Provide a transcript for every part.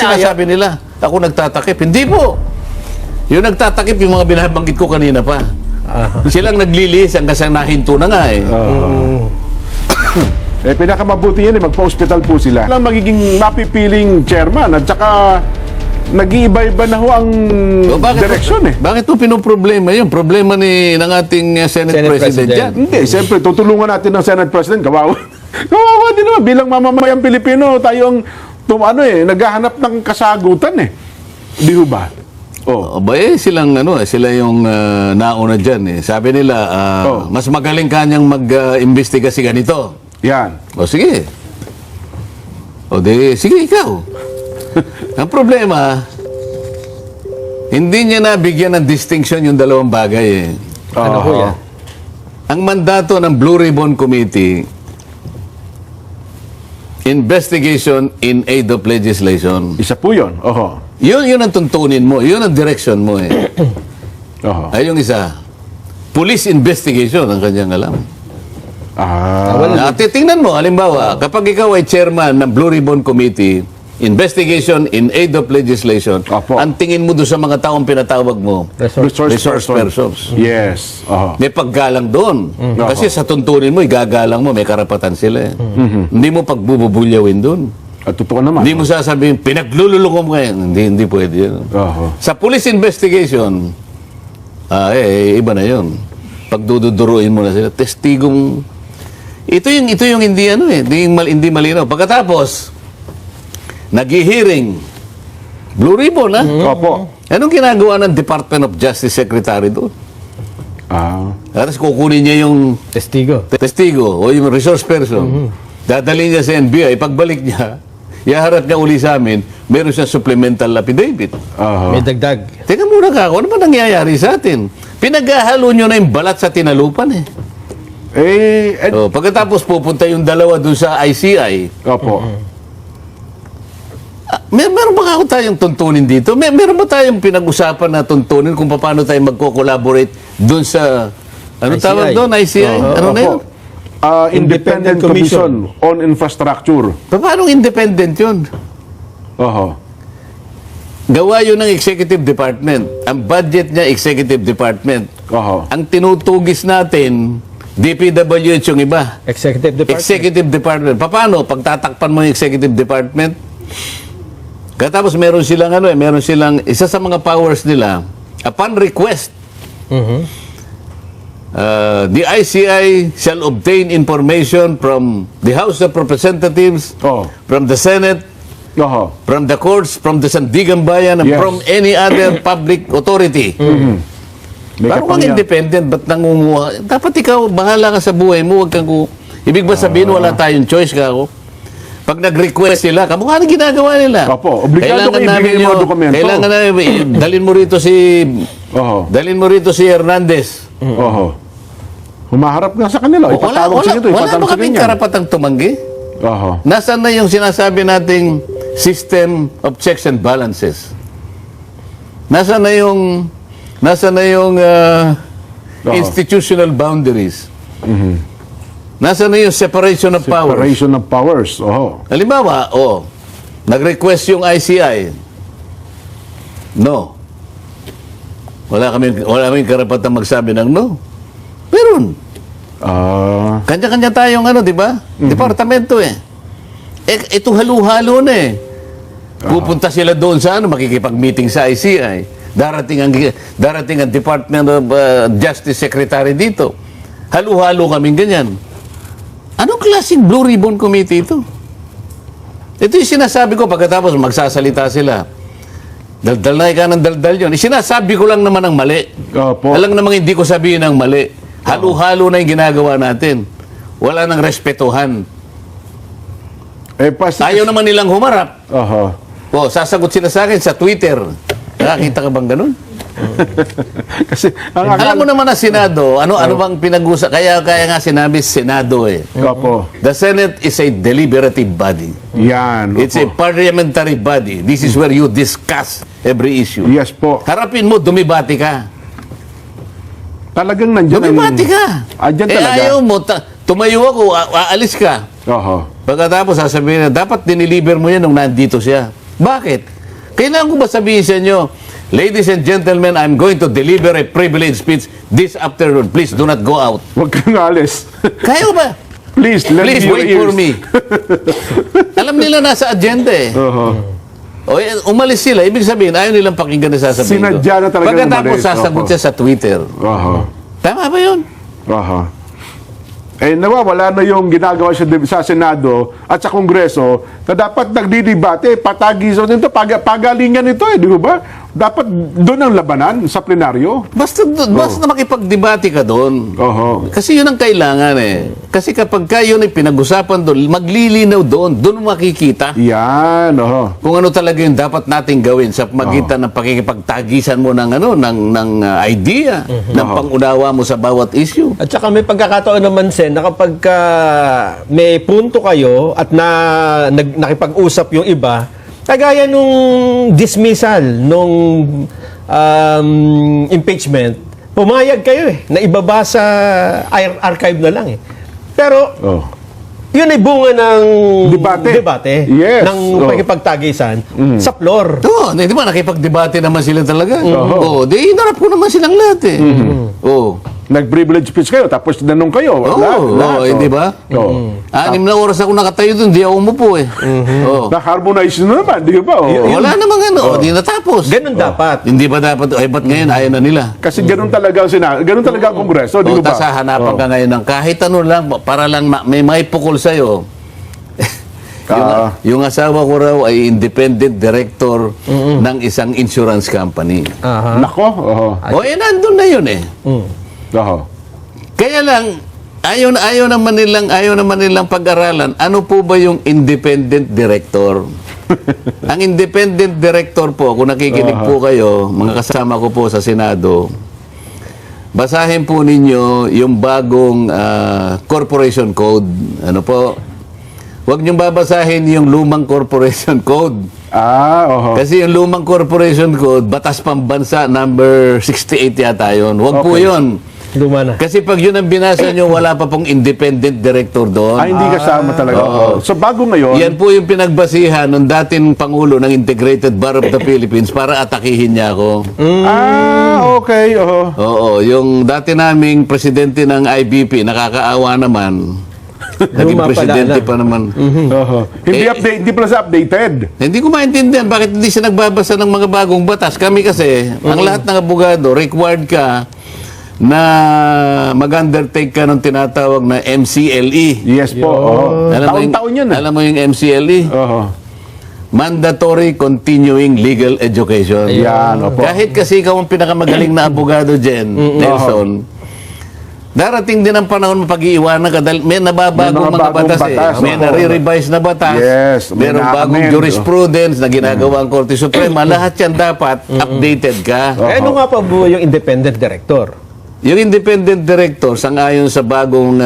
sinasabi nila, ako nagtatakip. Hindi po. Yung nagtatakip, yung mga binabanggit ko kanina pa. Silang naglilihis hanggang sa nahinto na nga eh. Pinakamabuti yan magpa-hospital po sila. Lang magiging mapipiling chairman at saka nag-iiba-iba na ho ang direksyon eh. Bakit po pinoproblema yun? Problema ng ating Senate President dyan. Hindi, siyempre, tutulungan natin ng Senate President. Kawawa. Kawawa din naman. Bilang mamamayang Pilipino, tayong naghahanap ng kasagutan eh. Di ho ba? Sila yung nauna dyan eh. Sabi nila, mas magaling kanyang mag-imbestiga si ganito. Yan. Sige. Sige ikaw. Ang problema, hindi niya nabigyan ng distinction yung dalawang bagay eh. Ano po yan? Ang mandato ng Blue Ribbon Committee, investigation in aid of legislation. Isa po yun. Yun ang tuntunin mo. Yun ang direction mo eh. Ay yung isa, police investigation ang kanyang alam. Tingnan mo, halimbawa, kapag ikaw ay chairman ng Blue Ribbon Committee, investigation in aid of legislation, ang tingin mo doon sa mga taong pinatawag mo, resource persons. Yes. May paggalang doon. Kasi sa tuntunin mo, igagalang mo, may karapatan sila eh. Hindi mo pagbububulyawin doon. At totoo naman. Hindi mo sasabihin, pinaglululong mo ngayon. Hindi pwede yun. Sa police investigation, iba na yun. Pagdududuruin mo na sila, testigong, ito yung hindi hindi malinaw. Pagkatapos, nag-hearing, Blue Ribbon, ha? Anong ginagawa ng Department of Justice Secretary doon? Tapos kukunin niya yung testigo o yung resource person. Dadalhin niya sa NBI. Pagbalik niya, iharap niya uli sa amin, meron siyang supplemental affidavit. May dagdag. Teka muna ka, ano ba nangyayari sa atin? Pinaghahalo nyo na yung balat sa tinalupan eh. Pagkatapos pupunta yung dalawa dun sa ICI. Meron ba ako tayong tuntunin dito? Meron ba tayong pinag-usapan na tuntunin kung paano tayo magko-collaborate dun sa, tawag doon, ICI? Ano na yun? Independent Commission on Infrastructure. Paano independent yun? Gawa yun ng Executive Department. Ang budget niya, Executive Department. Ang tinutugis natin, DPWH yung iba. Executive Department. Paano? Pagtatakpan mo yung Executive Department, katapos meron silang isa sa mga powers nila, upon request, the ICI shall obtain information from the House of Representatives, from the Senate, from the courts, from the Sandigan Bayan, and from any other public authority. Parang independent, ba't nangunguha? Dapat ikaw, bahala ka sa buhay mo, wag kang ibig ba sabihin, wala tayong choice ka ako? Pag nag-request sila, kamukha na ginagawa nila. Obligado kayo ibigay mo dokumento. Kailangan namin, dalhin mo rito si Hernandez. Humaharap nga sa kanila. Ipatawag sa ito. Wala ba kaming karapatang tumanggi? Nasaan na yung sinasabi nating system of checks and balances? Nasaan na yung institutional boundaries? Nasaan na yung separation of powers? Separation of powers. Halimbawa, nag-request yung ICI. No. Wala kaming karapatang magsabi ng no. Meron. Kanya-kanya tayong di ba? Departamento eh. Ito halo-halo na eh. Pupunta sila doon sa makikipag-meeting sa ICI. Darating ang Department of Justice Secretary dito. Halo-halo kaming ganyan. Anong klaseng Blue Ribbon Committee ito? Ito yung sinasabi ko pagkatapos magsasalita sila. Daldal na ika ng daldal yun. Sinasabi ko lang naman ang mali. Alam namang hindi ko sabihin ang mali. Halo-halo na yung ginagawa natin. Wala nang respetuhan. Ayaw naman nilang humarap. Sasagot sila sa akin sa Twitter. Nakakita ka bang ganun? Kasi alam mo naman na Senado, ano bang pinag-usap? Kaya nga sinabi Senado eh. The Senate is a deliberative body. Yan. It's a parliamentary body. This is where you discuss every issue. Yes po. Harapin mo, dumibati ka. Talagang nandiyan. Dumibati ka. Andyan talaga. Ayaw mo, tumayo ako, aalis ka. Pagkatapos sasabihin na, dapat diniliver mo yan nung nandito siya. Bakit? Kailangan ko ba sabihin sa inyo, ladies and gentlemen, I'm going to deliver a privileged speech this afternoon. Please do not go out. Huwag kang alis. Kaya ko ba? Please, lend Please me your wait ears. for me. Alam nila nasa agenda eh. O, umalis sila. Ibig sabihin, ayaw nilang pakinggan na sasabihin ko. Sinadya na talaga Pagkatapos umalis. sasagot siya sa Twitter. Tama ba yun? Eh, nawawala na yung ginagawa sa Senado at sa Kongreso na dapat nagdidebate, patagisan nito, pagalingan ito di ba? Dapat doon ang labanan sa plenaryo. Basta makipagdebate ka doon. Kasi yun ang kailangan eh. Kasi kapag yun ay pinag-usapan doon, maglilinaw doon makikita Yan, kung ano talaga yung dapat nating gawin sa magitan ng pakikipagtagisan mo ng idea, ng pangunawa mo sa bawat issue. At saka may pagkakataon naman, Sen, na kapag may punto kayo at nakipag-usap yung iba, kagaya nung dismissal, nung impeachment, pumayag kayo na ibaba sa archive na lang eh. Pero, yun ay bunga ng debate Yes. ng pakipagtagisan sa floor. Oo, di ba nakipagdebate naman sila talaga? Oo, di inarap ko naman silang lahat eh. Oo. Nag-privilege speech kayo, tapos tinanong kayo. Oo, hindi ba? 6 na oras ako nakatayo doon, di ako umupo eh. Oo. Na-harmonize na naman, di ba? Wala namang di natapos. Ganun dapat. Hindi ba dapat, ba't ngayon ayaw na nila? Kasi ganun talaga ang Senado, ganun talaga ang Kongreso, di ba? Tapos hanapan ka ngayon ng kahit ano lang, para lang may maipukol sa'yo. Yung asawa ko raw ay independent director ng isang insurance company. Nako, Nandun na yun eh. Kaya lang, ayaw naman nilang pag-aralan, ano po ba yung independent director? Ang independent director po, kung nakikinig po kayo, mga kasama ko po sa Senado, basahin po ninyo yung bagong corporation code. Ano po? Huwag niyong babasahin yung lumang corporation code. Kasi yung lumang corporation code, batas pambansa number 68 yata yun. Huwag po yun. Luma na. Kasi pag yun ang binasa nyo, wala pa pong independent director doon. hindi kasama talaga. So bago ngayon, Yan po yung pinagbasihan ng dating Pangulo ng Integrated Bar of the Philippines para atakihin niya ako. okay. Oo, yung dati naming presidente ng IBP, nakakaawa naman. Naging Luma presidente pala pa naman. Hindi pala sa updated. Hindi ko maintindihan bakit hindi siya nagbabasa ng mga bagong batas. Kami kasi, ang lahat ng abogado, required ka na mag-undertake ka ng tinatawag na MCLE. Yes po. Taon-taon yan. Alam mo yung MCLE? Mandatory Continuing Legal Education. Yan, opo. Kahit kasi ikaw ang pinakamagaling na abogado dyan, Nelson, darating din ang panahon mapag-iiwanan ka dahil may nababagong mga batas eh. May nare-revise na batas. Yes, may Merong bagong na-amend. jurisprudence na ginagawa ang Korte Suprema. Lahat yan dapat updated ka. Ano nga pa po yung independent director? Yung independent director, sang-ayon sa bagong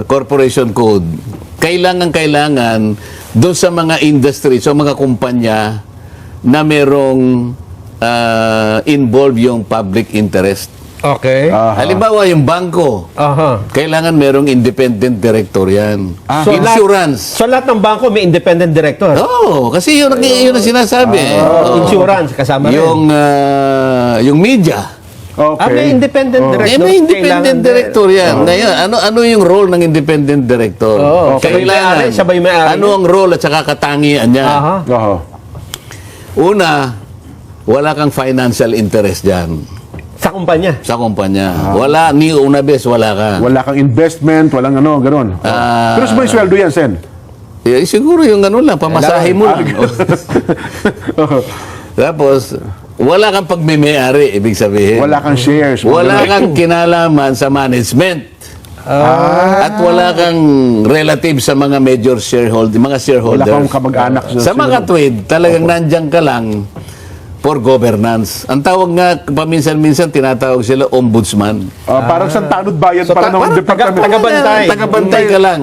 corporation code, kailangan doon sa mga industry, sa mga kumpanya na merong involve yung public interest. Okay. Halimbawa, yung bangko, kailangan merong independent director yan. So, Insurance. So lahat ng bangko may independent director? Oo, kasi yun ang sinasabi. Insurance, kasama rin. Yung media. May independent director. May independent director yan. Ngayon, ano yung role ng independent director? Kailangan, siya ba yung may-ari? ano ang role at saka katangian niya? Una, wala kang financial interest dyan Sa kumpanya? sa kumpanya. Wala, ni una bes, wala ka. Wala kang investment, walang gano'n. Pero may sweldo yan, Sen. Siguro yung lang, pamasahe mo lang. Tapos, wala kang pagmimay-ari, ibig sabihin. Wala kang shares. Wala kang kinalaman sa management. At wala kang relative sa mga major shareholders, mga shareholders. Wala kang kamag-anak. Sa mga tweed, talagang nandyan ka lang for governance. Ang tawag nga, paminsan-minsan, tinatawag sila ombudsman. Parang sa tanod bayan para ng department. Tagabantay. Tagabantay ka lang.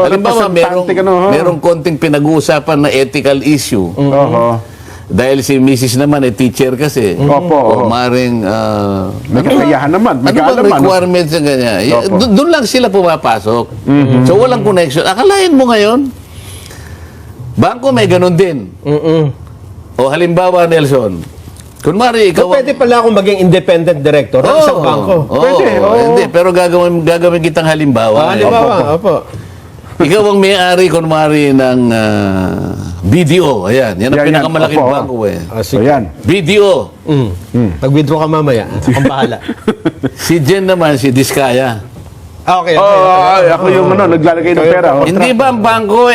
Halimbawa, representante ka, merong konting pinag-uusapan na ethical issue. Dahil si Mrs. naman teacher kasi. O maring may kakayahan naman. May ano bang kaalaman. requirements na ganyan? Doon lang sila pumapasok. So walang connection. Akalain mo ngayon, Bangko may ganun din. O halimbawa, Nelson, kunwari ikaw... So, pwede pala akong maging independent director ng isang bangko. Pwede, oo. Hindi, pero gagawin kitang halimbawa. Halimbawa, opo. Ikaw ang may-ari, kunwari, ng BDO. Ayan, yan ang Yan, pinakamalaking opo. bangko eh. So, yan. BDO. Pag-withdraw ka mamaya, akong bahala. Si Jen naman, si Diskaya. Okay. Ako yung naglalagay ng pera. Hindi ba ang bangko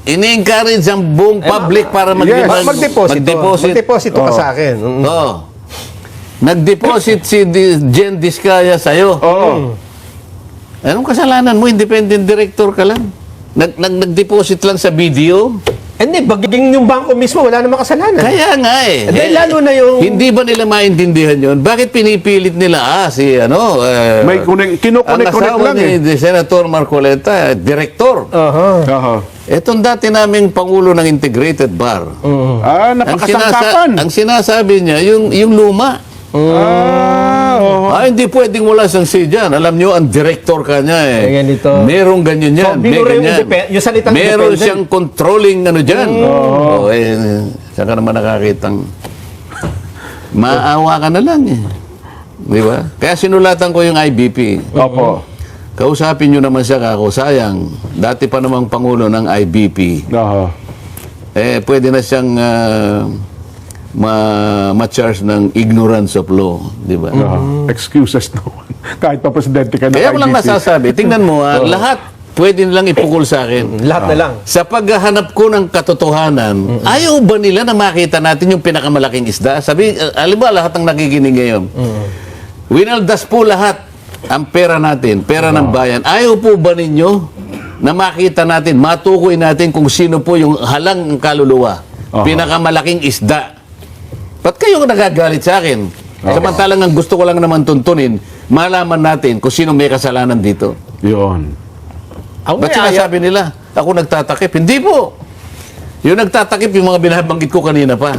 ini-encourage ang buong public para Mag-deposito ka sa akin. Oo. Nag-deposit si Jen Diskaya sa'yo. Oo. Anong kasalanan mo? Independent director ka lang. Nag-deposit lang sa BDO. Hindi, baging yung bangko mismo, wala namang kasalanan. Kaya nga eh. Dahil lalo na yung... Hindi ba nila maintindihan yon? Bakit pinipilit nila, May ang kinukunik asawa lang eh. ni Senator Marcoleta, director. Aha. Etong dati naming Pangulo ng Integrated Bar. Napakasangkapan. Ang sinasabi niya, yung luma. Oo. Hindi pwedeng wala siyang say dyan. Alam niyo, ang director ka niya eh. May ganito. Merong ganyan yan. So, may binura yung ganyan. yung salitang Meron independent. siyang controlling dyan. Saan ka naman nakakitang maawa ka na lang eh. Di ba? Kaya sinulatan ko yung IBP. Opo. Kausapin nyo naman siya kako. Sayang, dati pa namang Pangulo ng IBP. Aha. Pwede na siyang ma-charge ng ignorance of law. Di ba? Excuses no. Kahit pa presidente ka ng Kaya ko lang IBC. masasabi, tingnan mo, lahat pwede nilang ipukol sa akin. Lahat na lang. Sa paghahanap ko ng katotohanan, ayaw ba nila na makita natin yung pinakamalaking isda? Alam ba lahat ng nakikinig ngayon? Winaldas po lahat ang pera natin, pera ng bayan. Ayaw po ba ninyo na makita natin, matukoy natin kung sino po yung halang kaluluwa? Pinakamalaking isda. Ba't kayo nagagalit sa akin? Samantalang ang gusto ko lang naman tuntunin, malaman natin kung sino may kasalanan dito. Yun. Ba't sinasabi nila, ako nagtatakip? Hindi po. Yung nagtatakip, yung mga binabanggit ko kanina pa.